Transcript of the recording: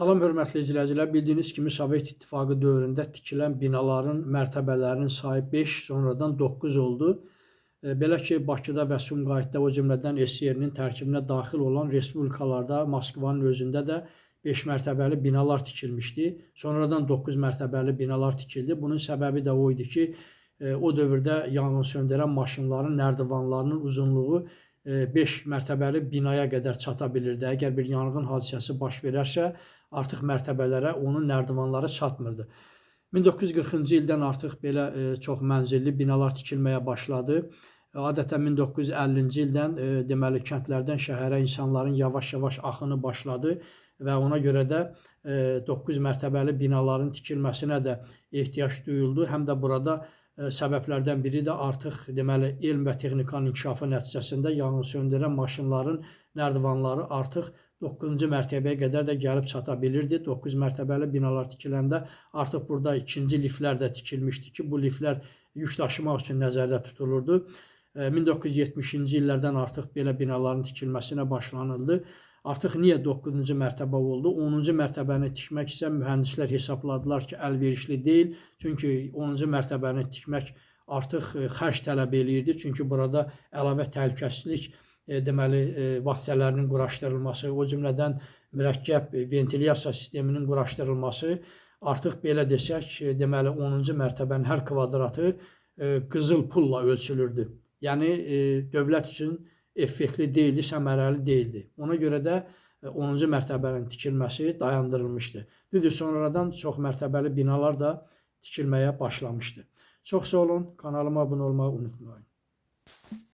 Salam hörmətli izləyicilər, bildiyiniz kimi Sovet İttifaqı dövründə tikilən binaların mərtəbələrinin sayı 5, sonradan 9 oldu. Belə ki, Bakıda və Sumqayıtda, o cümlədən SSR-nin tərkibinə daxil olan respublikalarda, Moskvanın özündə də 5 mərtəbəli binalar tikilmişdi. Sonradan 9 mərtəbəli binalar tikildi. Bunun səbəbi də o idi ki, o dövrdə yanğınsöndürən maşınların, nərdivanlarının uzunluğu 5 mərtəbəli binaya qədər çata bilirdi. Əgər bir yanğın hadisəsi baş verərsə, artıq mərtəbələrə onun nərdivanları çatmırdı. 1940-cı ildən artıq belə çox mənzilli binalar tikilməyə başladı. Adətən 1950-ci ildən deməli kəndlərdən şəhərə insanların yavaş-yavaş axını başladı və ona görə də 9 mərtəbəli binaların tikilməsinə də ehtiyac duyuldu. Həm də burada səbəblərdən biri də artıq deməli elm və texnikanın inkişafı nəticəsində yanğınsöndürən maşınların nərdivanları artıq 9-cu mərtəbəyə qədər də gəlib çata bilirdi. 9 mərtəbəli binalar tikiləndə artıq burada ikinci liftlər də tikilmişdi ki, bu liftlər yük daşımaq üçün nəzərdə tutulurdu. 1970-ci illərdən artıq belə binaların tikilməsinə başlanıldı. Artıq niyə 9-cu mərtəbə oldu? 10-cu mərtəbəni tikmək isə mühəndislər hesabladılar ki, əlverişli deyil. Çünki 10-cu mərtəbəni tikmək artıq xərc tələb eləyirdi. Çünki burada əlavə təhlükəsizlik deməli vasitələrinin quraşdırılması, o cümlədən mürəkkəb ventilyasiya sisteminin quraşdırılması artıq belə desək, deməli 10-cu mərtəbənin hər kvadratı qızıl pulla ölçülürdü. Yəni dövlət üçün effektli deyildi, səmərəli deyildi. Ona görə də 10-cu mərtəbənin tikilməsi dayandırılmışdı. Düzdür, sonradan çox mərtəbəli binalar da tikilməyə başlamışdı. Çox sağ olun, kanalıma abunə olmağı unutmayın.